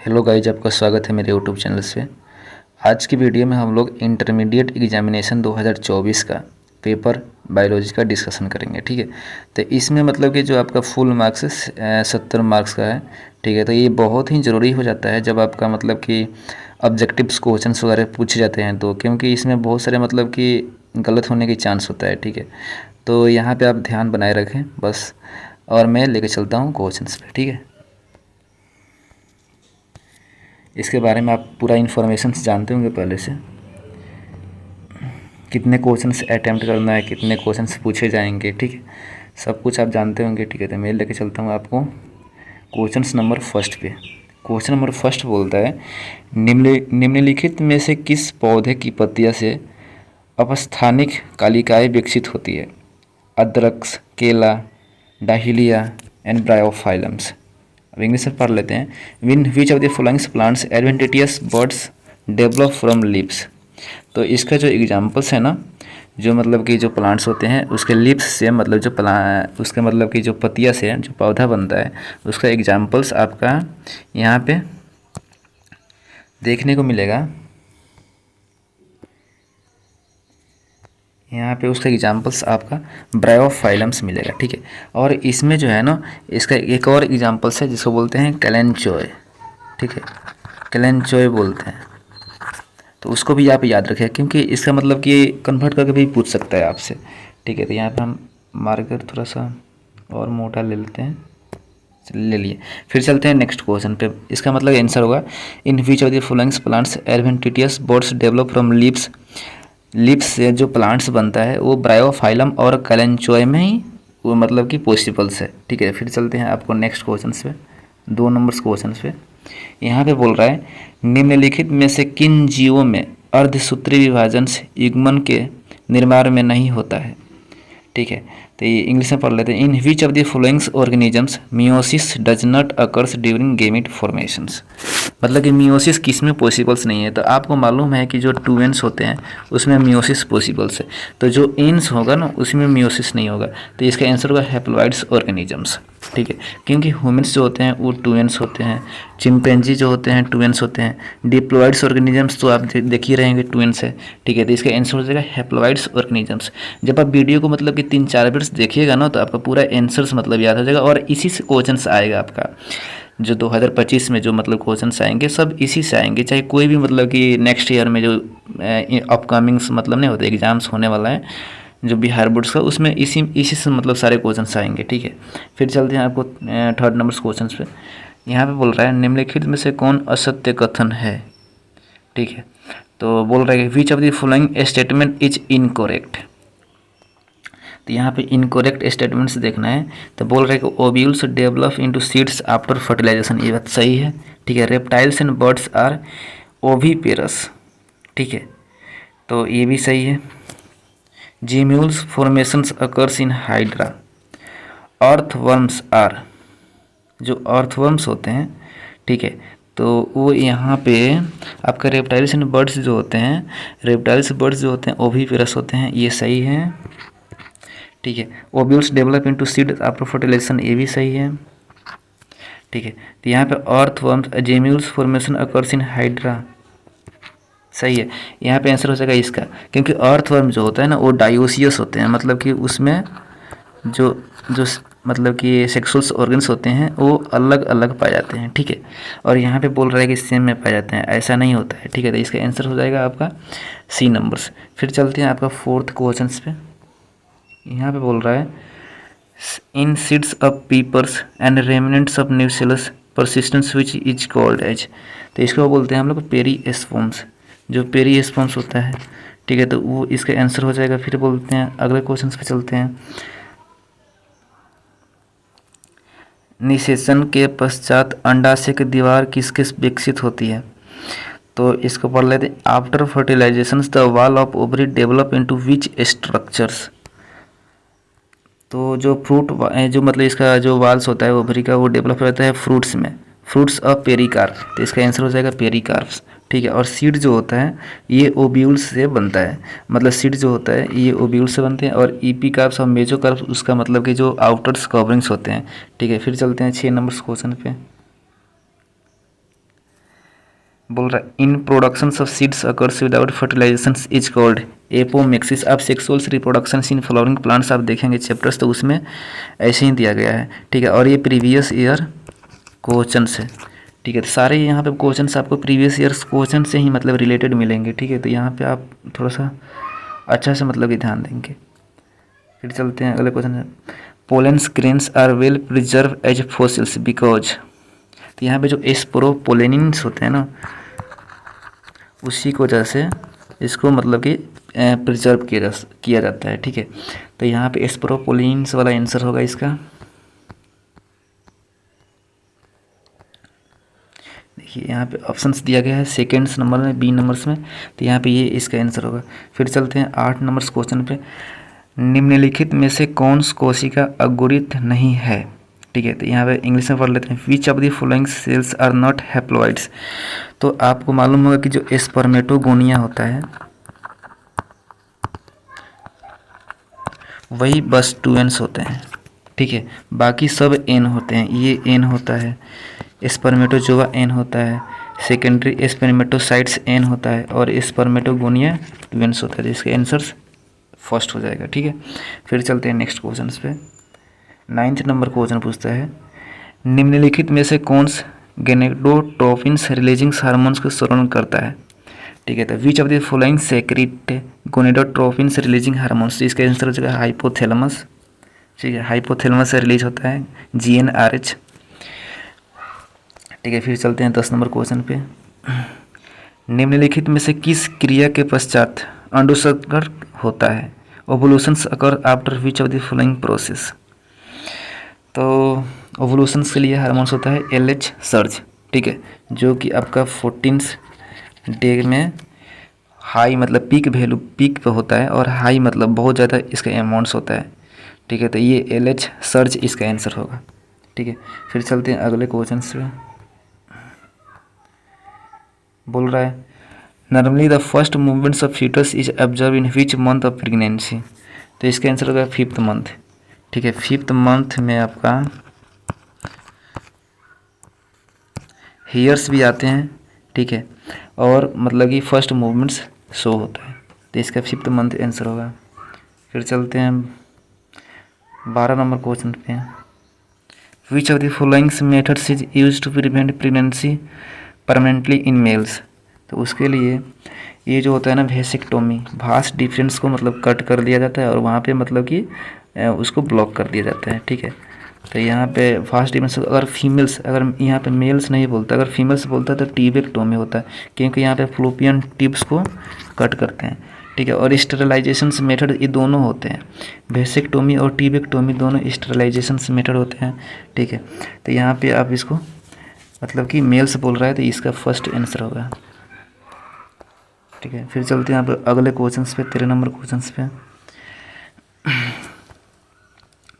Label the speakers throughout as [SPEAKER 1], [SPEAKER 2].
[SPEAKER 1] Hello guys, आपका स्वागत है मेरे यूट्यूब चैनल से। आज की वीडियो में हम लोग इंटरमीडिएट एग्जामिनेशन 2024 का पेपर बायोलॉजी का डिस्कशन करेंगे। ठीक है, तो इसमें मतलब कि जो आपका फुल मार्क्स है 70 मार्क्स का है। ठीक है, तो ये बहुत ही ज़रूरी हो जाता है जब आपका मतलब कि ऑब्जेक्टिव्स क्वेश्चंस वगैरह पूछे जाते हैं, तो क्योंकि इसमें बहुत सारे मतलब कि गलत होने की चांस होता है। ठीक है, तो यहाँ पर आप ध्यान बनाए रखें बस, और मैं लेके चलता हूँ क्वेश्चंस पे। ठीक है, इसके बारे में आप पूरा इन्फॉर्मेशन जानते होंगे पहले से, कितने क्वेश्चंस अटैम्प्ट करना है, कितने क्वेश्चंस पूछे जाएंगे। ठीक है, सब कुछ आप जानते होंगे। ठीक है, तो मैं लेके चलता हूँ आपको क्वेश्चंस नंबर फर्स्ट पे। क्वेश्चन नंबर फर्स्ट बोलता है, निम्नलिखित में से किस पौधे की पत्तियाँ से अपस्थानिक कालिकाएँ विकसित होती है? अदरक्स, केला, डाहिलिया एंड ब्रायोफाइलम्स। अब इंग्लिश में पढ़ लेते हैं। Win which of the following plants adventitious birds develop from leaves. तो इसका जो एग्जांपल्स है ना, जो मतलब कि जो प्लांट्स होते हैं उसके लीव्स से मतलब जो उसके मतलब कि जो पत्तियाँ से जो पौधा बनता है उसका एग्जांपल्स आपका यहाँ पे देखने को मिलेगा। यहाँ पे उसका एग्जांपल्स आपका ब्रायोफाइलम्स मिलेगा। ठीक है, और इसमें जो है ना, इसका एक और एग्जांपल्स है जिसको बोलते हैं कैलेंचोय। ठीक है, कैलेंचोय बोलते हैं, तो उसको भी आप याद रखें क्योंकि इसका मतलब कि कन्वर्ट करके भी पूछ सकता है आपसे। ठीक है, तो यहाँ पे हम मार्कर थोड़ा सा और मोटा ले लेते हैं, ले लिए। फिर चलते हैं नेक्स्ट क्वेश्चन पे। इसका मतलब आंसर होगा, in which of the following plants adventitious birds develop from leaves. Leaves से जो प्लांट्स बनता है वो ब्रायोफाइलम और कैलेंचोय में ही वो मतलब कि पॉसिबल्स है। ठीक है, फिर चलते हैं आपको नेक्स्ट क्वेश्चन पे, 2 नंबर क्वेश्चन पे। यहाँ पे बोल रहा है, निम्नलिखित में से किन जीवों में अर्धसूत्री विभाजन से युग्मन के निर्माण में नहीं होता है? ठीक है, तो ये इंग्लिश में पढ़ लेते हैं। In which of the followings organisms meiosis does not occurs during gamete formations. मतलब कि मियोसिस किस में पॉसिबल्स नहीं है? तो आपको मालूम है कि जो टू एंस होते हैं उसमें मियोसिस पॉसिबल्स है, तो जो एंस होगा ना उसमें मियोसिस नहीं होगा। तो इसका आंसर होगा हैप्लॉइड्स ऑर्गेनिजम्स। ठीक है, क्योंकि ह्यूमन्स जो होते हैं वो टू एंस होते हैं, चिंपैंजी जो होते हैं टू एंस होते हैं, डिप्लॉइड्स ऑर्गेनिजम्स तो आप देख ही रहेंगे टू एंस है। ठीक है, तो इसका आंसर हो जाएगा हैप्लॉइड्स ऑर्गेनिजम्स। जब आप वीडियो को मतलब कि 3-4 मिनट्स देखिएगा ना तो आपका पूरा आंसर्स मतलब याद हो जाएगा, और इसी से क्वेश्चन आएगा आपका। जो 2025 में जो मतलब क्वेश्चंस आएंगे सब इसी से आएंगे, चाहे कोई भी मतलब कि नेक्स्ट ईयर में जो अपकमिंग्स मतलब नहीं होते एग्जाम्स होने वाला है जो बिहार बोर्ड्स का, उसमें इसी से मतलब सारे क्वेश्चंस आएंगे। ठीक है, फिर चलते हैं आपको थर्ड नंबर क्वेश्चन पे। यहाँ पे बोल रहा है, निम्नलिखित में से कौन असत्य कथन है? ठीक है, तो बोल रहा है which of the following statement is incorrect. तो यहाँ पे इनकोरेक्ट स्टेटमेंट्स देखना है। तो बोल रहा है कि ovules develop into seeds after fertilization, ये बात सही है। ठीक है, reptiles and birds are oviparous. ठीक है, तो ये भी सही है। Gemmules formations occurs in hydra. Earthworms are, जो अर्थवर्म्स होते हैं, ठीक है, तो वो यहाँ पे आपका रेप्टाइल्स एंड बर्ड्स जो होते हैं, रेप्टाइल्स बर्ड्स जो होते हैं ओवीपेरस होते हैं, ये सही है। ठीक है, ovules develop into seed after fertilization, ये भी सही है। ठीक है, तो यहाँ पे earthworms gemmules formation occurs in hydra, सही है। यहाँ पे आंसर हो जाएगा इसका, क्योंकि अर्थवर्म जो होता है ना वो डायोसियस होते हैं, मतलब कि उसमें जो जो मतलब कि सेक्सुअल्स ऑर्गन्स होते हैं वो अलग अलग पाए जाते हैं। ठीक है, और यहाँ पे बोल रहा है कि सेम में पाए जाते हैं, ऐसा नहीं होता है। ठीक है, तो इसका आंसर हो जाएगा आपका सी नंबर्स। फिर चलते हैं आपका फोर्थ क्वेश्चन पे। यहाँ पे बोल रहा है, in seeds of peppers and remnants of nucellus persistence which is called as. तो इसको बोलते हैं हम लोग पेरीस्पर्म्स, जो पेरीस्पर्म्स होता है। ठीक है, तो वो इसका आंसर हो जाएगा। फिर बोलते हैं अगले क्वेश्चन पे चलते हैं। निषेचन के पश्चात अंडाशय की दीवार किसके विकसित होती है? तो इसको पढ़ लेते हैं। After fertilization the wall of ovary develop into which structures. तो जो फ्रूट जो मतलब इसका जो वाल्स होता है ओवरी का, वो डेवलप होता है फ्रूट्स में, फ्रूट्स ऑफ पेरिकार्प। तो इसका आंसर हो जाएगा पेरिकार्प्स। ठीक है, और सीड जो होता है ये ओव्यूल्स से बनता है, मतलब सीड जो होता है ये ओव्यूल्स से बनते हैं, और ईपीकार्प्स और मेजोकार्प्स उसका मतलब कि जो आउटर्स कवरिंग्स होते हैं। ठीक है, फिर चलते हैं 6 नंबर क्वेश्चन पे। बोल रहा है in production of seeds occurs without fertilization is called apomixis. आप sexuals reproduction in flowering plants आप देखेंगे चैप्टर्स तो उसमें ऐसे ही दिया गया है, ठीक है। और ये प्रीवियस ईयर क्वेश्चन है, ठीक है। तो सारे यहाँ पे क्वेश्चन आपको प्रीवियस ईयर क्वेश्चन से ही मतलब रिलेटेड मिलेंगे, ठीक है। तो यहाँ पे आप थोड़ा सा अच्छा से मतलब कि ध्यान देंगे। फिर चलते हैं अगले question. Pollens grains are well preserve as fossils because. तो यहाँ पे जो एस्पोरोपोलेनिन्स होते हैं ना, उसी की वजह से इसको मतलब कि प्रिजर्व किया जाता है, ठीक है। तो यहाँ पे एस्पोरोपोलिन्स वाला आंसर होगा इसका। देखिए यहाँ पे ऑप्शंस दिया गया है सेकेंड नंबर में, बी नंबर्स में, तो यहाँ पे ये इसका आंसर होगा। फिर चलते हैं 8 नंबर क्वेश्चन पे। निम्नलिखित में से कौन कोशिका अगुरित नहीं है, ठीक है। तो यहाँ पे इंग्लिश में पढ़ लेते हैं। Which of the following cells are not haploids. तो आपको मालूम होगा कि जो स्पर्मेटोगोनिया होता है वही बस 2 एन्स होते हैं, ठीक है। बाकी सब एन होते हैं। ये एन होता है, स्पर्मेटोजोआ एन होता है, सेकेंडरी स्पर्मेटोसाइट्स एन होता है और स्पर्मेटोगोनिया 2 एन्स होता है। इसका आंसर फर्स्ट हो जाएगा, ठीक है। फिर चलते हैं नेक्स्ट क्वेश्चन पे। 9th नंबर क्वेश्चन पूछता है निम्नलिखित में से कौन गेनेडोट्रोपिन्स रिलीजिंग हार्मोन्स को स्रावन करता है, ठीक है। तो which of the following secrete gonadotropins releasing hormones. इसका आंसर हो जाएगा हाइपोथैलेमस, ठीक है। हाइपोथैलेमस से रिलीज होता है GnRH, ठीक है। फिर चलते हैं 10 नंबर क्वेश्चन पे। निम्नलिखित में से किस क्रिया के पश्चात अंडोत्सर्जन होता है। Ovulations occur after which of the following process. तो ओवुलेशंस के लिए हार्मोन्स होता है LH सर्ज, ठीक है, जो कि आपका 14th डे में हाई मतलब पीक वैल्यू पीक पे होता है और हाई मतलब बहुत ज़्यादा इसका अमाउंट्स होता है, ठीक है। तो ये LH सर्ज इसका आंसर होगा, ठीक है। फिर चलते हैं अगले क्वेश्चन पे। बोल रहा है normally the first movements of fetus is observe in which month of pregnancy. तो इसका आंसर होगा 5th मंथ, ठीक है। 5th मंथ में आपका हेयर्स भी आते हैं, ठीक है, और मतलब कि फर्स्ट मूवमेंट्स शो होता है। तो इसका 5th मंथ आंसर होगा। फिर चलते हैं 12 नंबर क्वेश्चन पे। Which of the followings methods is use to prevent pregnancy permanently in males. तो उसके लिए ये जो होता है ना वेसेक्टोमी, भास डिफरेंस को मतलब कट कर दिया जाता है और वहाँ पे मतलब कि उसको ब्लॉक कर दिया जाता है, ठीक है। तो यहाँ पे फास्ट डिफरेंस अगर फीमेल्स, अगर यहाँ पे मेल्स नहीं बोलता, अगर फीमेल्स बोलता है तो टीबेक्टोमी होता है, क्योंकि यहाँ पे फ्लोपियन टिप्स को कट करते हैं, ठीक है। और स्टेरिलाइजेशन मेथड ये दोनों होते हैं, वेसेक्टोमी और टीबेक्टोमी दोनों स्टेरिलाइजेशन मेथड होते हैं, ठीक है। तो यहाँ पे आप इसको मतलब कि मेल्स बोल रहा है तो इसका फर्स्ट आंसर होगा, ठीक है। फिर चलते हैं आप अगले क्वेश्चन पे, 13 नंबर क्वेश्चन पे।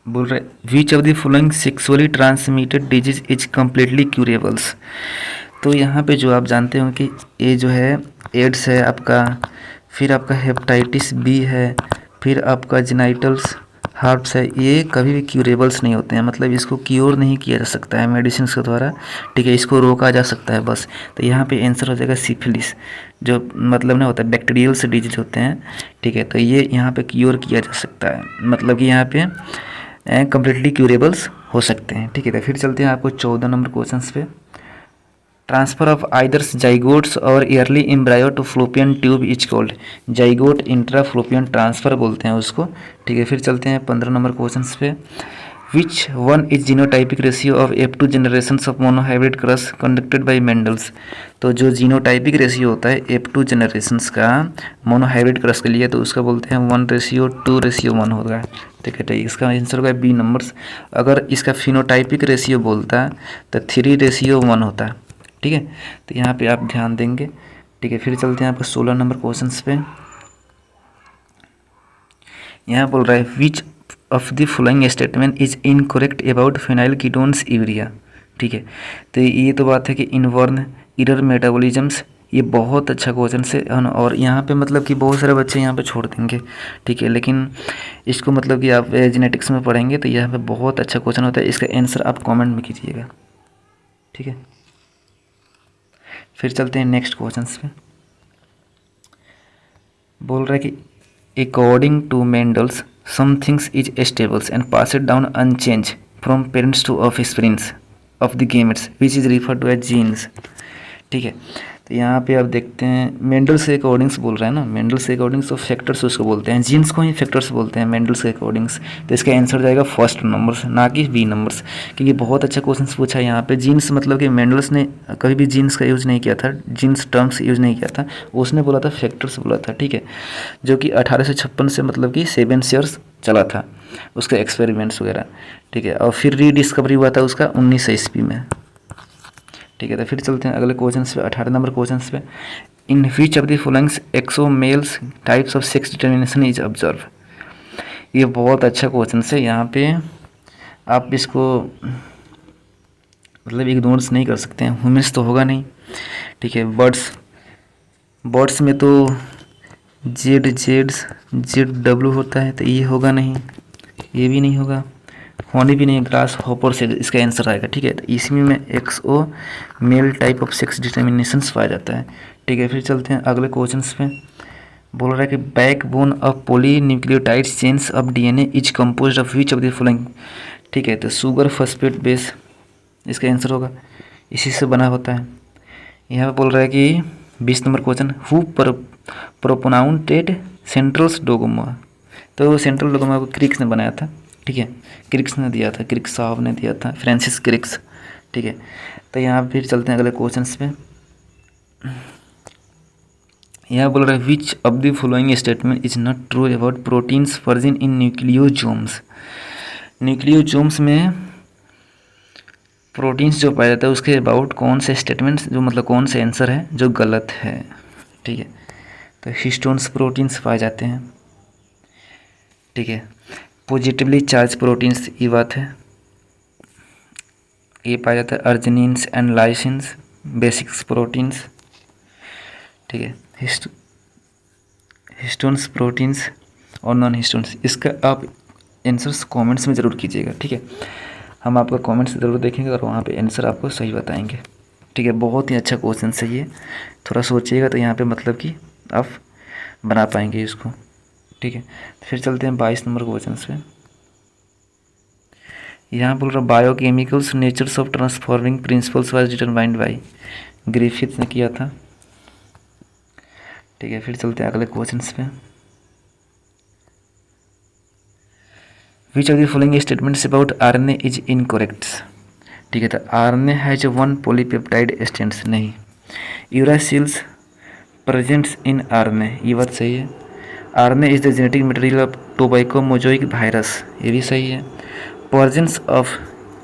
[SPEAKER 1] बोल रहे which of the following sexually transmitted disease is completely curables. तो यहाँ पे जो आप जानते हो कि ये जो है एड्स है आपका, फिर आपका हेपेटाइटिस बी है, फिर आपका जेनाइटल्स हार्ट्स है, ये कभी भी क्यूरेबल्स नहीं होते हैं, मतलब इसको क्योर नहीं किया जा सकता है मेडिसिन के द्वारा, ठीक है। इसको रोका जा सकता है बस। तो यहाँ पे आंसर हो जाएगा सिफिलिस, जो मतलब ना होता है बैक्टीरियल से डिजीज होते हैं, ठीक है। तो ये यहाँ पे क्योर किया जा सकता है, मतलब कि यहाँ पे कम्प्लीटली क्यूरेबल्स हो सकते हैं, ठीक है। तो फिर चलते हैं आपको 14 नंबर क्वेश्चन पे। ट्रांसफर ऑफ आइदर्स जाइगोट्स और early embryo to fallopian tube is called. Zygote intra fallopian transfer बोलते हैं उसको, ठीक है। फिर चलते हैं 15 नंबर क्वेश्चन पे। Which one is genotypic ratio of F2 generation of monohybrid cross conducted by Mendel's. तो जो जीनोटाइपिक रेशियो होता है F2 जनरेशन्स का मोनोहाइब्रिड क्रॉस के लिए, तो उसका बोलते हैं 1:2:1 होगा, ठीक है। तो इसका आंसर होगा बी नंबर्स। अगर इसका फिनोटाइपिक रेशियो बोलता है तो 3:1 होता है, ठीक है। तो यहाँ पे आप ध्यान देंगे, ठीक है। फिर चलते हैं आपको 16 नंबर क्वेश्चन पे। यहाँ बोल रहा है which of the following statement is incorrect about phenyl ketones urea, ठीक है। तो ये तो बात है कि इनवर्न इरर मेटाबॉलिज्म्स, ये बहुत अच्छा क्वेश्चन से, और यहाँ पे मतलब कि बहुत सारे बच्चे यहाँ पे छोड़ देंगे, ठीक है। लेकिन इसको मतलब कि आप जेनेटिक्स में पढ़ेंगे तो यहाँ पे बहुत अच्छा क्वेश्चन होता है। इसका आंसर आप कमेंट में कीजिएगा, ठीक है। फिर चलते हैं नेक्स्ट क्वेश्चन पे। बोल रहा है कि according to Mendel's some things is stables and pass it down unchange from parents to offsprings of the gametes which is refer to as genes. ठीक है, तो यहाँ पे आप देखते हैं मेंडल से अकॉर्डिंग्स बोल रहा है ना, मेंडल से अकॉर्डिंग्स तो फैक्टर्स उसको बोलते हैं, जीन्स को ही फैक्टर्स बोलते हैं मेंडल से अकॉर्डिंग्स। तो इसका आंसर जाएगा फर्स्ट नंबर्स, ना कि बी नंबर्स, क्योंकि बहुत अच्छा क्वेश्चन पूछा है यहाँ पे। जीन्स मतलब कि मेंडल्स ने कभी भी जीन्स का यूज़ नहीं किया था, जीन्स टर्म्स यूज़ नहीं किया था, उसने बोला था फैक्टर्स बोला था। ठीक है, जो कि 1856 से मतलब कि 7 ईयर्स चला था उसका एक्सपेरिमेंट्स वगैरह। ठीक है, और फिर रीडिस्कवरी हुआ था उसका 1900 ईस्वी में। ठीक है, तो फिर चलते हैं अगले क्वेश्चन पे, 18 नंबर क्वेश्चन पे। In which of the followings X O males types of sex determination is observe. ये बहुत अच्छा क्वेश्चन है, यहाँ पे आप इसको मतलब इग्नोर्स नहीं कर सकते हैं। ह्यूमन्स तो होगा नहीं। ठीक है, बर्ड्स, बर्ड्स में तो जेड डब्ल्यू होता है, तो ये होगा नहीं, ये भी नहीं होगा, होनी भी नहीं, ग्रास हॉपर से इसका आंसर आएगा। ठीक है, तो इसमें में X O male type of sex determinations पाया जाता है। ठीक है, फिर चलते हैं अगले क्वेश्चन पे। बोल रहा है कि backbone of polynucleotide chains of DNA is composed of which of the following. ठीक है, तो शुगर फॉस्फेट बेस इसका आंसर होगा, इसी से बना होता है। यहाँ पे बोल रहा है कि 20 नंबर क्वेश्चन, हु प्रोपोनाउंटेड सेंट्रल्स डोगोमा। तो सेंट्रल डोगोमा को क्रिक्स ने बनाया था। ठीक है, क्रिक्स ने दिया था, क्रिक्स साहब ने दिया था, फ्रांसिस क्रिक्स। ठीक है, तो यहाँ फिर चलते हैं अगले क्वेश्चन पे। यहाँ बोल रहा है which of the following statement is not true about proteins present in nucleosomes. Nucleosomes में प्रोटीन्स जो पाया जाता है उसके अबाउट कौन से स्टेटमेंट्स, जो मतलब कौन से आंसर है जो गलत है। ठीक है, तो हिस्टोन्स प्रोटीन्स पाए जाते हैं। ठीक है, पॉजिटिवली चार्ज प्रोटीन्स, ये बात है, ये पाया जाता है अर्जिनिन्स एंड लाइसिन्स, बेसिक्स प्रोटीन्स। ठीक है, हिस्टोन्स प्रोटीन्स और नॉन हिस्टोन्स, इसका आप आंसर्स कमेंट्स में ज़रूर कीजिएगा। ठीक है, हम आपका कमेंट्स ज़रूर देखेंगे और वहाँ पे आंसर आपको सही बताएंगे। ठीक है, बहुत ही अच्छा क्वेश्चन है ये, थोड़ा सोचिएगा तो यहाँ पे मतलब कि आप बना पाएंगे इसको। ठीक है, फिर चलते हैं 22 नंबर क्वेश्चन पे। यहाँ बोल रहा biochemicals natures of transforming principles was determined by, Griffith ने किया था। ठीक है, फिर चलते हैं अगले क्वेश्चन पे। Which of the following statements about RNA is incorrect. ठीक है, तो RNA has one polypeptide strands, नहीं। यूरासिल्स प्रेजेंट्स इन आरएनए, ये बात सही है। RNA is the genetic material of tobacco mosaic virus, ये भी सही है। प्रेजेंस ऑफ,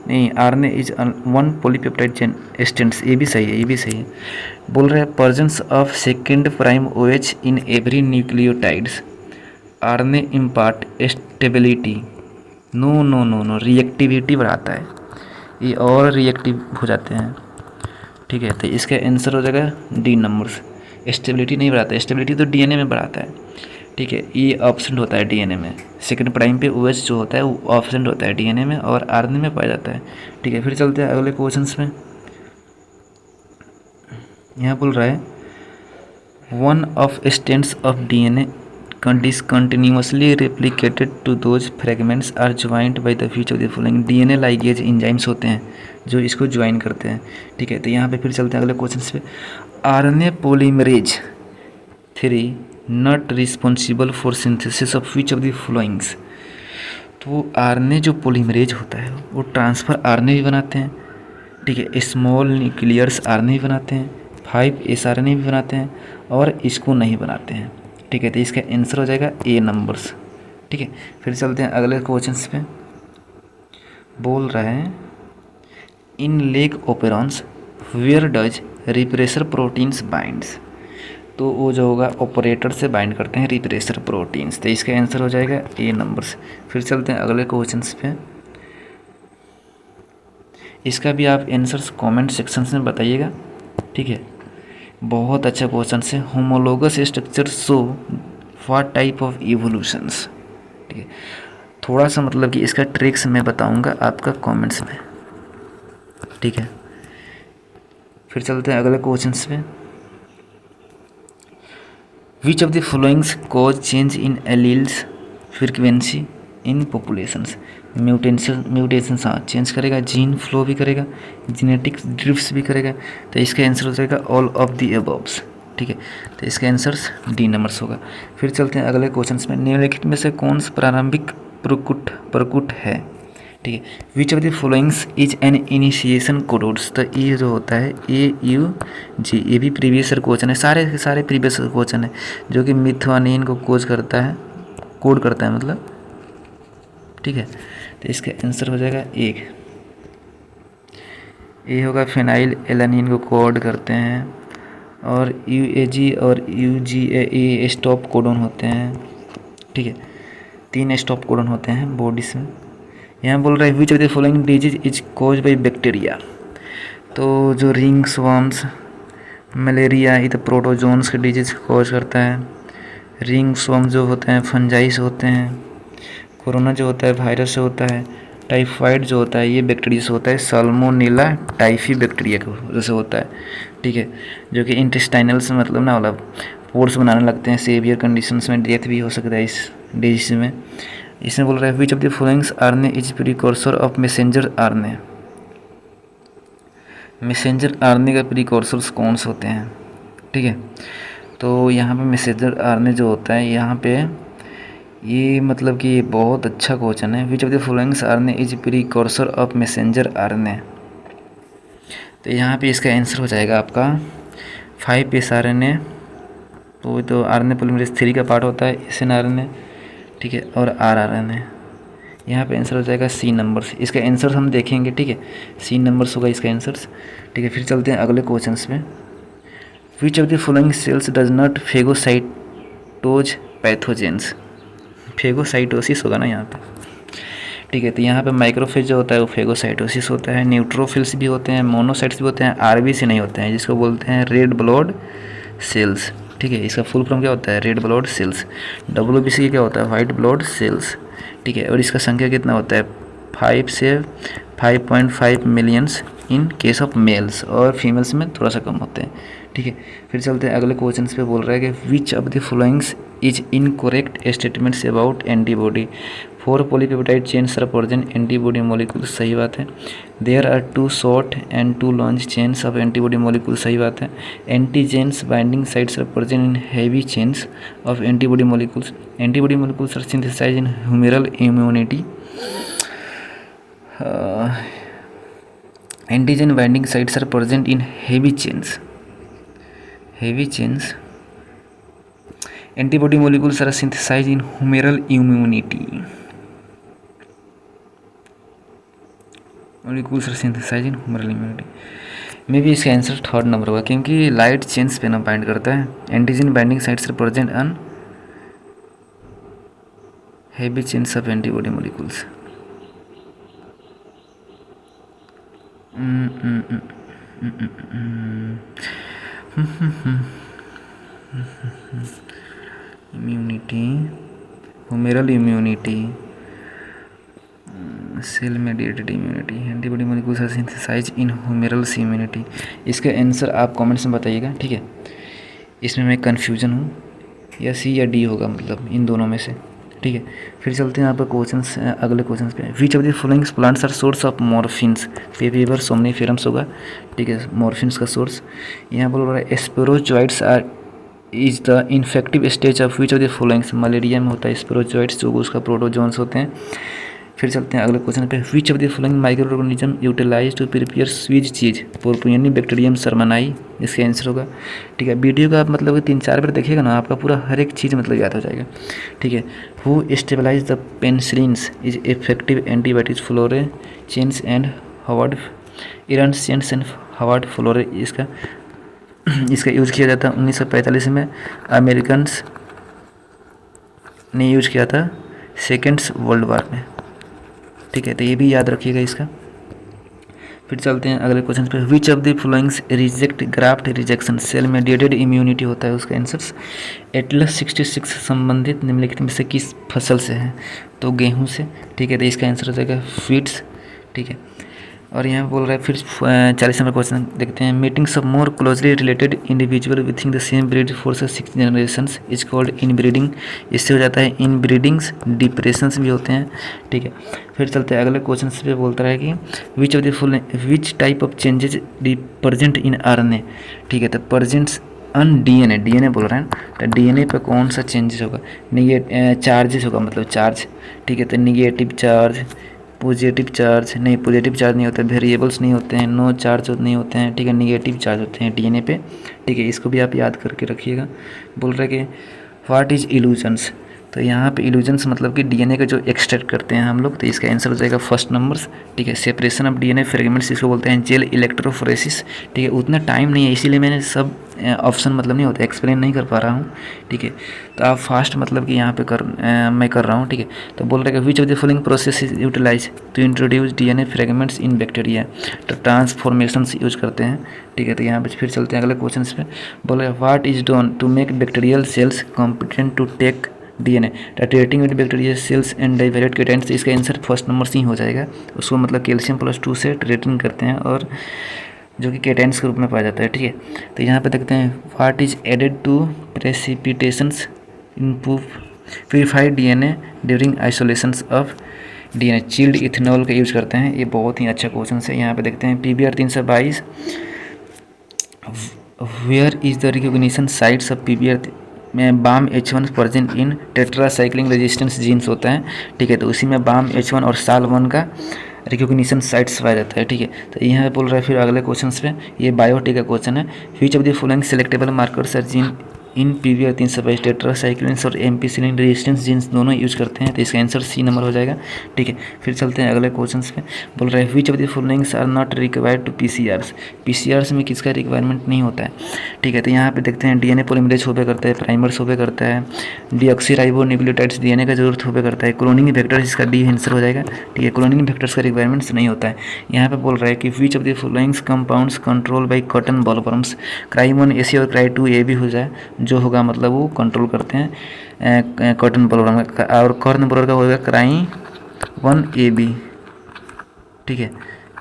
[SPEAKER 1] नहीं, RNA is one polypeptide strands, ये भी सही है, ये भी सही है। बोल रहे हैं presence of second prime OH in every nucleotides, RNA impart stability, no no no no, reactivity बढ़ाता है, ये और रिएक्टिव हो जाते हैं। ठीक है, तो इसका आंसर हो जाएगा डी नंबर्स, स्टेबिलिटी नहीं बढ़ाता है, स्टेबिलिटी तो डीएनए में बढ़ाता है। ठीक है, ये ऑप्शन होता है डीएनए में, सेकंड प्राइम पे OH जो होता है वो ऑप्शन होता है डीएनए में और आरएनए में पाया जाता है। ठीक है, फिर चलते हैं अगले क्वेश्चन में। यहाँ बोल रहा है one of strands of DNA discontinuously replicated to those fragments are joined by the which of the following। DNA ligase enzymes होते हैं जो इसको ज्वाइन करते हैं। ठीक है, तो यहाँ पे फिर चलते हैं अगले क्वेश्चन पे। RNA polymerase 3 not responsible for synthesis of which of the followings. तो आरएनए जो पॉलीमरेज होता है वो ट्रांसफ़र आरएनए भी बनाते हैं। ठीक है, स्मॉल न्यूक्लियर्स आरएनए भी बनाते हैं, 5s आरएनए भी बनाते हैं और इसको नहीं बनाते हैं। ठीक है, तो इसका आंसर हो जाएगा ए नंबर्स। ठीक है, फिर चलते हैं अगले क्वेश्चन पे। बोल रहे हैं in lac operons where does repressor proteins binds. तो वो जो होगा ऑपरेटर से बाइंड करते हैं रिप्रेसर प्रोटीन्स, तो इसका आंसर हो जाएगा ए नंबर्स। फिर चलते हैं अगले क्वेश्चन पे, इसका भी आप आंसर्स कमेंट सेक्शन में बताइएगा। ठीक है, बहुत अच्छा क्वेश्चन है। Homologous structure show what type of evolutions. ठीक है, थोड़ा सा मतलब कि इसका ट्रिक्स मैं बताऊंगा आपका कमेंट्स में। ठीक है, फिर चलते हैं अगले क्वेश्चंस पे। Which of the followings cause change in alleles frequency in populations. Mutations हाँ चेंज करेगा, जीन फ्लो भी करेगा, जेनेटिक्स ड्रिफ्ट्स भी करेगा। तो इसका आंसर हो जाएगा ऑल ऑफ द अबव्स। ठीक है, तो इसका आंसर डी नंबर्स होगा। फिर चलते हैं अगले क्वेश्चंस में। निम्नलिखित में से कौन सा प्रारंभिक प्रकुट है। ठीक है, which of the followings is an initiation codes. तो ये जो होता है AUG, ये भी प्रीवियस ईयर क्वेश्चन है, सारे के सारे प्रीवियस ईयर क्वेश्चन है, जो कि मिथवानिन को कोड करता है मतलब। ठीक है, तो इसका आंसर हो जाएगा एक। ये होगा फेनाइल एलानिन को कोड करते हैं, और UAG और UGA ये स्टॉप कोडन होते हैं। ठीक है, 3 स्टॉप कोडन होते हैं बॉडीज में। यहाँ बोल रहा है which of the following disease is cause by bacteria. तो जो रिंग स्वॉर्म्स, मलेरिया, ये तो प्रोटोजोन्स के डिजीज कॉज करता है। रिंग स्वॉर्म जो होते हैं फंजाई से होते हैं। कोरोना जो होता है वायरस से होता है। टाइफाइड जो होता है ये बैक्टीरिया से होता है, साल्मोनेला टाइफी बैक्टीरिया की वजह से होता है। ठीक है, जो कि इंटेस्टाइनल से मतलब ना मतलब पोर्स बनाने लगते हैं, सेवियर कंडीशंस में डेथ भी हो सकता है इस डिजीज में। इसमें बोल रहा है which of the followings RNA is precursor of messenger RNA. Messenger RNA का प्रीकॉर्सर्स कौन से होते हैं। ठीक है, तो यहाँ पे मैसेंजर आरएनए जो होता है यहाँ पे ये मतलब कि ये बहुत अच्छा क्वेश्चन है। Which of the followings RNA is precursor of messenger RNA. तो यहाँ पे इसका आंसर हो जाएगा आपका 5' आरएनए। तो आरएनए पॉलीमरेज 3 का पार्ट होता है, SNRNA। ठीक है, और RRNA। यहाँ पे आंसर हो जाएगा C नंबर्स। इसका आंसर हम देखेंगे। ठीक है, C नंबर्स होगा इसका आंसर्स। ठीक है, फिर चलते हैं अगले क्वेश्चंस में। Which of the following cells does not phagocytose pathogens. Phagocytosis होगा ना यहाँ पे। ठीक है, तो यहाँ पे माइक्रोफेज जो होता है वो फेगोसाइटोसिस होता है। न्यूट्रोफिल्स भी होते हैं, मोनोसाइट्स भी होते हैं, RBC नहीं होते हैं, जिसको बोलते हैं रेड ब्लड सेल्स। ठीक है, इसका फुल फॉर्म क्या होता है, रेड ब्लड सेल्स। WBC क्या होता है, वाइट ब्लड सेल्स। ठीक है, और इसका संख्या कितना होता है, 5 से 5.5 millions in case of males, और फीमेल्स में थोड़ा सा कम होते हैं। ठीक है, फिर चलते हैं अगले क्वेश्चन पे। बोल रहा है कि which of the followings is incorrect statements about antibody. 4 polypeptide chains are present antibody molecule, सही बात है। There are 2 short and 2 long chains of antibody molecule, सही बात है। Antigens binding sites are present in heavy chains of antibody molecules. Antibody molecules are synthesized in humoral immunity. Antigen binding sites are present in heavy chains. Antibody molecules are synthesized in humoral immunity. Molecules are synthesized in humoral immunity. मे भी इसका answer 3rd number होगा, क्योंकि light chains पे ना bind करता है। Antigen binding sites are present on heavy chains of antibody molecules. Immunity, humoral immunity, cell mediated immunity, antibody molecules are synthesized in humoral immunity. इसका answer आप comments में बताइएगा। ठीक है, इसमें मैं कन्फ्यूजन हूँ, या C या D होगा, मतलब इन दोनों में से। ठीक है, फिर चलते हैं यहाँ पर क्वेश्चंस, अगले क्वेश्चंस पे। Which of the followings plants are source of morphines. Papaver somniferums होगा। ठीक है, मॉर्फिन्स का सोर्स। यहाँ बोल रहा है sporozoids are is the infective stage of which of the followings. Malaria में होता है स्पोरोजोइड्स, जो उसका प्रोटोजोन्स होते हैं। फिर चलते हैं अगले क्वेश्चन पे। Which of the following micro organism utilize to prepare Swiss cheese. Propioni bacterium सरमनाई, इसका आंसर होगा। ठीक है, वीडियो का आप मतलब 3-4 बार देखिएगा ना, आपका पूरा हर एक चीज़ मतलब याद हो जाएगा। ठीक है, who stabilize the penicillins is effective antibiotics. Florey Chain and Howard, Ernst Chain and Howard Florey. इसका यूज़ किया जाता है 1945 में, अमेरिकन्स ने यूज किया था 2nd वर्ल्ड वॉर में। ठीक है, तो ये भी याद रखिएगा इसका। फिर चलते हैं अगले क्वेश्चन पे। Which of the followings reject graft rejection. Cell mediated immunity होता है उसका आंसर्स। एटलस 66 संबंधित निम्नलिखित में से किस फसल से है, तो गेहूं से। ठीक है, तो इसका आंसर हो जाएगा फीड्स। ठीक है, और यहाँ पे बोल रहा है फिर 40 नंबर क्वेश्चन देखते हैं। Meetings of more closely related individual within the same breed for 6 generations is called inbreeding. इससे हो जाता है इनब्रीडिंग्स, डिप्रेशंस भी होते हैं, ठीक है। फिर चलते हैं अगले क्वेश्चन पे, बोलता है कि which type of changes present in RNA, ठीक है। तो प्रेजेंट्स अन डीएनए, डीएनए बोल रहे हैं, तो डीएनए पे कौन सा चेंजेस होगा, चार्जेस होगा, मतलब चार्ज, ठीक है। तो निगेटिव चार्ज, पॉजिटिव चार्ज, नहीं पॉजिटिव चार्ज नहीं होते, वेरिएबल्स नहीं होते हैं, नो चार्ज नहीं होते हैं, ठीक है। निगेटिव चार्ज होते हैं डीएनए पे, ठीक है। इसको भी आप याद करके रखिएगा। बोल रहे कि व्हाट इज़ इल्यूजन्स, तो यहाँ पे इल्यूजन्स मतलब कि डीएनए का जो एक्सट्रैक्ट करते हैं हम लोग, तो इसका आंसर हो जाएगा फर्स्ट नंबर्स, ठीक है। सेपरेशन ऑफ डीएनए फ्रेगमेंट्स, इसको बोलते हैं जेल इलेक्ट्रोफोरेसिस, ठीक है। उतना टाइम नहीं है इसीलिए मैंने सब ऑप्शन मतलब नहीं होता, एक्सप्लेन नहीं कर पा रहा हूँ, ठीक है। तो आप फास्ट मतलब कि यहाँ पे मैं कर रहा हूँ, ठीक है। तो बोल रहे हैं which of the following process is utilize to introduce DNA fragments in bacteria, तो ट्रांसफॉर्मेशन यूज करते हैं, ठीक है। तो यहाँ पे फिर चलते हैं अगले क्वेश्चन पे। बोल रहे हैं what is done to make bacterial cells competent to take DNA, treating with bacteria cells and divalent cations, इसका आंसर फर्स्ट नंबर से ही हो जाएगा। उसको मतलब कैल्शियम +2 से रेटिंग करते हैं, और जो कि केटाइंस के रूप में पाया जाता है, ठीक है। तो यहाँ पे देखते हैं what is added to precipitations improve purified DNA during isolations of DNA, chilled ethanol का यूज करते हैं। ये बहुत ही अच्छा क्वेश्चन है। यहाँ पे देखते हैं PBR 322, where is the recognition sites of PBR में Bam H1 present in tetracycline resistance genes होता है, ठीक है। तो उसी में बाम H1 और SAL1 का रिकॉग्निशन साइट्स पाया जाता है, ठीक है। तो यहाँ पे बोल रहा है फिर अगले क्वेश्चन पे, ये बायोटिक का क्वेश्चन है। Which of the following selectable markers are gene in PBR 322 tetracyclines और एम्पिसिलिन रेजिस्टेंस जीन्स दोनों यूज करते हैं, तो इसका आंसर C नंबर हो जाएगा, ठीक है। फिर चलते हैं अगले क्वेश्चन पे। बोल रहे हैं which of the followings are not required to PCRs, PCRs में किसका रिक्वायरमेंट नहीं होता है, ठीक है। तो यहाँ पे देखते हैं डीएनए पॉलीमरेज होबे करता है, प्राइमर्स होबे करता है, डीऑक्सीराइबो न्यूक्लियोटाइड्स डीएनए का जरूरत होबे करता है, क्लोनिंग वेक्टर्स, इसका D आंसर हो जाएगा, ठीक है। क्लोनिंग वेक्टर्स का रिक्वायरमेंट्स नहीं होता है। यहाँ पे बोल रहा है कि which of the followings compounds control by cotton bollworms, Cry1AC और Cry2A भी हो जाए, जो होगा मतलब वो कंट्रोल करते हैं कॉटन बॉलवर्म, और कॉर्न बोलर का होगा Cry1AB, ठीक है।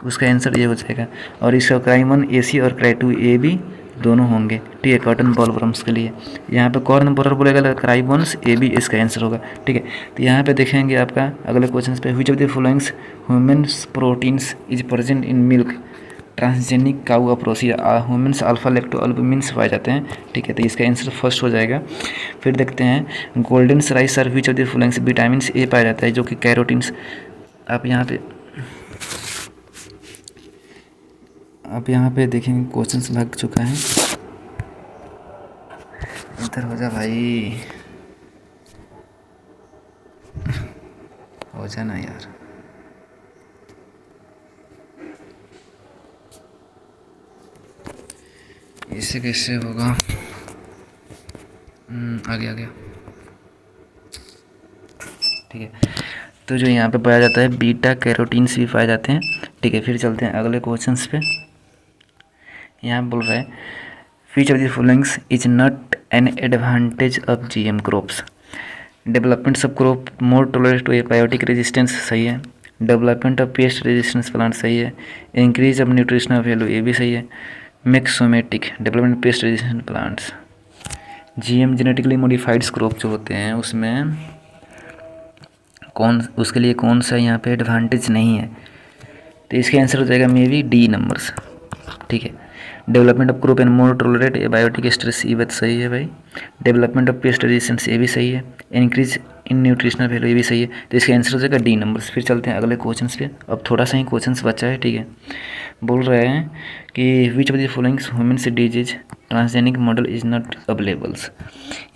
[SPEAKER 1] उसका आंसर ये हो जाएगा, और इसका Cry1AC और Cry2AB दोनों होंगे, ठीक है, कॉटन बॉलवर्म्स के लिए। यहाँ पे कॉर्न बोलर बोलेगा Cry1AB, इसका आंसर होगा, ठीक है। तो यहाँ पे देखेंगे आपका अगले क्वेश्चन पे, which of the followings humans proteins is present in milk transgenic cow अप्रोसिया, ह्यूमन्स अल्फा लैक्टोअल्बुमिन्स पाए जाते हैं, ठीक है। तो इसका आंसर फर्स्ट हो जाएगा। फिर देखते हैं golden rice sir which of the followings vitamin A पाया जाता है, जो कि कैरोटीन्स, आप यहाँ पे देखेंगे क्वेश्चंस लग चुका है, इधर हो जा भाई, हो जाना यार। इससे कैसे होगा, आ गया, ठीक है। तो जो यहाँ पे पाया जाता है बीटा कैरोटीन्स भी पाए जाते हैं, ठीक है। फिर चलते हैं अगले क्वेश्चंस पे। यहाँ बोल रहा है which of the followings is not an advantage of GM crops, development of crop more tolerate to abiotic resistance, सही है। Development of pest resistance plant, सही है। इंक्रीज ऑफ न्यूट्रिशनल वैल्यू, ये भी सही है। मैक्सोमेटिक development pest resistant plants, GM genetically modified crop जो होते हैं उसमें उसके लिए कौन सा यहाँ पे एडवांटेज नहीं है, तो इसका आंसर हो जाएगा मे बी D नंबर्स, ठीक है। Development of crop and more tolerate abiotic stress, ये बात सही है भाई। डेवलपमेंट ऑफ पेस्ट रेजिस्टेंस, ये भी सही है। इंक्रीज इन न्यूट्रिशनल वैल्यू, ये भी सही है। तो इसका आंसर हो जाएगा D नंबर्स। फिर चलते हैं अगले क्वेश्चन पे, अब थोड़ा सा ही क्वेश्चन बचा है, ठीक है। बोल रहे हैं कि which of the followings humans disease transgenic model is not availables,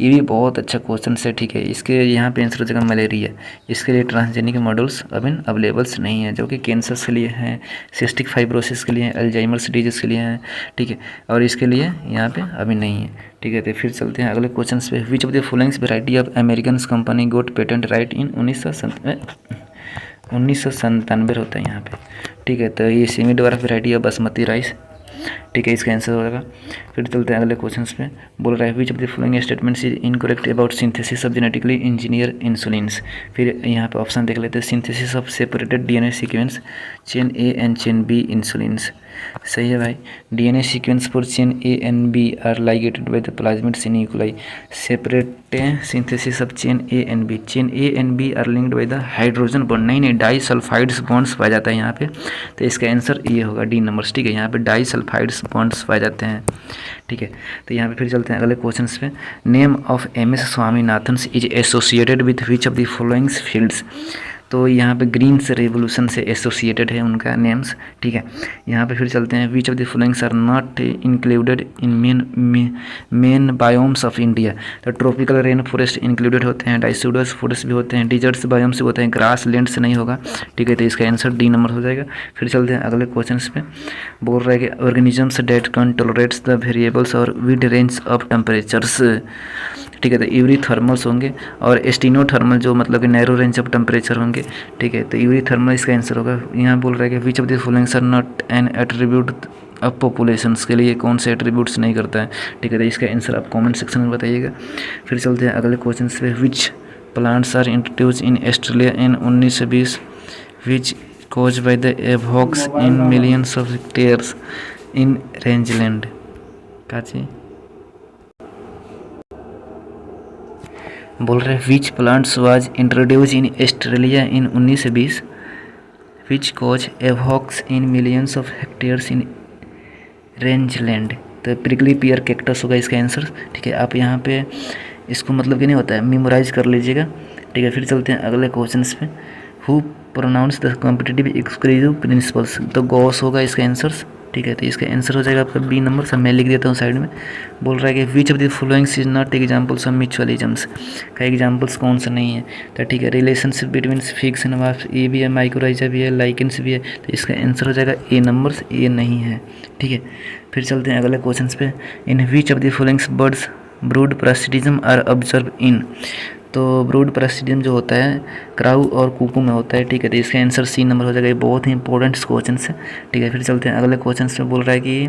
[SPEAKER 1] ये भी बहुत अच्छा क्वेश्चन है, ठीक है। इसके यहाँ पे आंसर हो जाएगा मलेरिया, इसके लिए ट्रांसजेनिक मॉडल्स अभी अवेलेबल्स नहीं है, जो कि कैंसर्स के लिए हैं, सिस्टिक फाइब्रोसिस के लिए हैं, अल्जाइमर्स डिजीज के लिए हैं, ठीक है। और इसके लिए यहाँ पे अभी नहीं है, ठीक है। तो फिर चलते हैं अगले क्वेश्चन पे। Which of the followings variety of American company got patent right in 1997 होता है यहाँ पे, ठीक है। तो ये semi dwarf variety of basmati rice, ठीक है, इसका आंसर हो जाएगा। फिर चलते हैं अगले क्वेश्चन पे। बोल रहा है which of the following statements is incorrect about synthesis of genetically engineer insulins. फिर यहाँ पे ऑप्शन देख लेते हैं। Synthesis of separated DNA sequence chain A and chain B insulins. सही है भाई। DNA sequence for chain A and B are ligated by the plasmids in nuclei. Separate synthesis of chain A and B. Chain A and B are linked by the hydrogen bond. नहीं, die sulphides bonds पाया जाता है यहाँ पे, तो इसका answer ये होगा डी नंबर्स। ठीक है, यहाँ पे डाई सल्फाइड्स बॉन्ड्स पाए जाते हैं। ठीक है, तो यहाँ पे फिर चलते हैं अगले क्वेश्चन पे। Name of M S Swaminathan is associated with which of the followings fields. तो यहाँ पे ग्रीन्स रेवोल्यूशन से एसोसिएटेड है उनका नेम्स। ठीक है, यहाँ पे फिर चलते हैं। Which of the followings are not included in main biomes of India. तो ट्रॉपिकल रेन फॉरेस्ट इंक्लूडेड होते हैं, डाइसिडस फॉरेस्ट भी होते हैं, डिजर्ट्स बायोम्स भी होते हैं, ग्रास लैंड से नहीं होगा। ठीक है, तो इसका आंसर डी नंबर हो जाएगा। फिर चलते हैं अगले क्वेश्चन पे। बोल रहा है कि organisms date can tolerates the variables और विद रेंज ऑफ टेम्परेचर्स। ठीक है, तो यूरी थर्मल्स होंगे और एस्टिनोथर्मल जो मतलब कि नैरो रेंज ऑफ टेम्परेचर होंगे। ठीक है, तो यूरी थर्मल इसका आंसर होगा। यहाँ बोल रहा है कि which of the followings are not an attribute of populations. के लिए कौन से एट्रीब्यूट्स नहीं करता है। ठीक है, तो इसका आंसर आप कमेंट सेक्शन में बताइएगा। फिर चलते हैं अगले क्वेश्चन पे। Which plants are introduce in Australia in 1920 which cause by the havocs in millions of hectares in rangeland. काची बोल रहे हैं which plants was introduce in Australia in 1920 which cause havocs in millions of hectares in rangeland. तो prickly पियर cactus होगा इसका answer. ठीक है, आप यहाँ पे इसको मतलब कि नहीं होता है मेमोराइज कर लीजिएगा। ठीक है, फिर चलते हैं अगले क्वेश्चन पे। Who pronounce the competitive exclusive principles. तो गॉस होगा इसका आंसर। ठीक है, तो इसका आंसर हो जाएगा आपका बी नंबर। सब मैं लिख देता हूँ साइड में। बोल रहा है कि which of the followings is not examples of mutualisms. का एग्जाम्पल्स कौन सा नहीं है। तो ठीक है, relationship between figs and wasps ये भी है, माइक्रोराइजा भी है, लाइकेंस भी है। तो इसका आंसर हो जाएगा ए नंबर्स, ए नहीं है। ठीक है, फिर चलते हैं अगले क्वेश्चन पे। In which of the followings birds brood parasitism are observe in. तो ब्रूड पैरासिटिज्म जो होता है क्राउ और कुकू में होता है। ठीक है, तो इसका आंसर सी नंबर हो जाएगा। ये बहुत ही इंपॉर्टेंट क्वेश्चन है। ठीक है, फिर चलते हैं अगले क्वेश्चन पे। बोल रहा है कि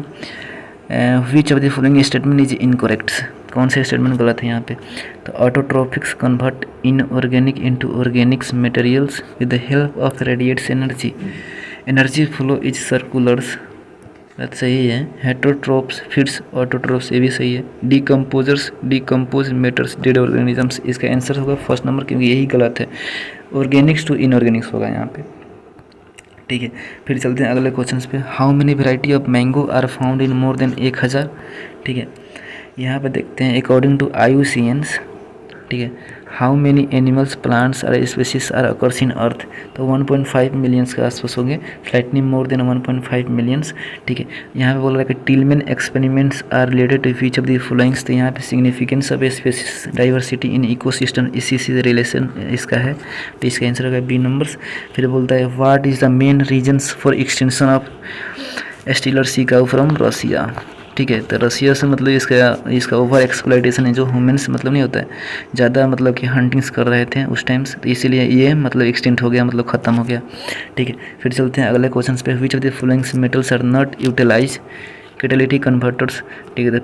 [SPEAKER 1] which of the following statement is incorrect. कौन से स्टेटमेंट गलत है यहाँ पे। तो autotrophics convert inorganic into organics materials with the help of radiates energy. Energy flow is circulars. सही है। हेटरोट्रोप्स फिट्स ऑटोट्रोप्स ये भी सही है। Decomposers decompose matters dead organisms. इसका आंसर होगा फर्स्ट नंबर, क्योंकि यही गलत है। ऑर्गेनिक्स टू इनऑर्गेनिक्स होगा यहाँ पे। ठीक है, फिर चलते हैं अगले क्वेश्चन पे। How many variety of mango are found in more than 1000। ठीक है, यहाँ पे देखते हैं अकॉर्डिंग टू IUCNs। ठीक है, how many animals plants are species are occurs in earth. तो 1.5 मिलियंस के आसपास होंगे, स्लाइटली मोर देन 1.5 मिलियंस। ठीक है, यहाँ पे बोल रहा है कि Tilman experiments are related to which of the followings. तो यहाँ पे significance of species diversity in ecosystem इसी से रिलेशन इसका है। तो इसका आंसर होगा बी नंबर्स। फिर बोलता है what is the main reasons for extension of Steller sea cow from Russia. ठीक है, तो रसिया से मतलब इसका ओवर एक्सप्लॉइटेशन है, जो ह्यूमन्स मतलब नहीं होता है ज़्यादा मतलब कि हंटिंग्स कर रहे थे उस टाइम्स, तो इसीलिए ये मतलब एक्सटेंट हो गया, मतलब ख़त्म हो गया। ठीक है, फिर चलते हैं अगले क्वेश्चन पे। Which of the followings metals are not utilize catalytic converters. ठीक है, तो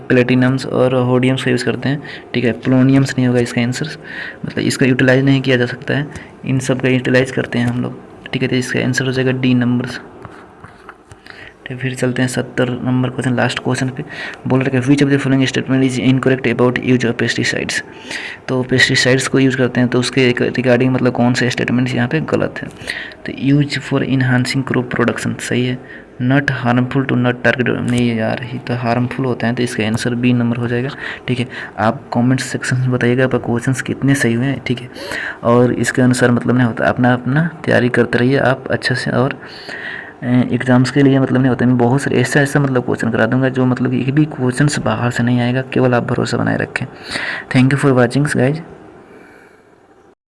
[SPEAKER 1] प्लेटिनम्स और होडियम्स का यूज़ करते हैं। ठीक है, प्लोनियम्स नहीं होगा इसका आंसर, मतलब इसका यूटिलाइज नहीं किया जा सकता है, इन सब का यूटिलाइज करते हैं हम लोग। ठीक है, तो इसका आंसर हो जाएगा डी नंबर्स। तो फिर चलते हैं 70 नंबर क्वेश्चन, लास्ट क्वेश्चन पे। बोल रहे हैं which of the following statement is incorrect about use of pesticides. तो पेस्टिसाइड्स को यूज़ करते हैं, तो उसके रिगार्डिंग मतलब कौन से स्टेटमेंट्स यहाँ पे गलत है। तो use for enhancing crop production सही है। Not harmful to not target नहीं यार, ही तो हार्मफुल होता है, तो इसका आंसर बी नंबर हो जाएगा। ठीक है, आप कमेंट सेक्शन में बताइएगा आपका क्वेश्चंस कितने सही हुए हैं। ठीक है, और इसके अनुसार मतलब नहीं होता, अपना तैयारी करते रहिए आप अच्छे से, और एग्ज़ाम्स के लिए मतलब नहीं होता, मैं बहुत सारे ऐसा मतलब क्वेश्चन करा दूंगा जो मतलब एक भी क्वेश्चन बाहर से नहीं आएगा, केवल आप भरोसा बनाए रखें। Thank you for watching guys.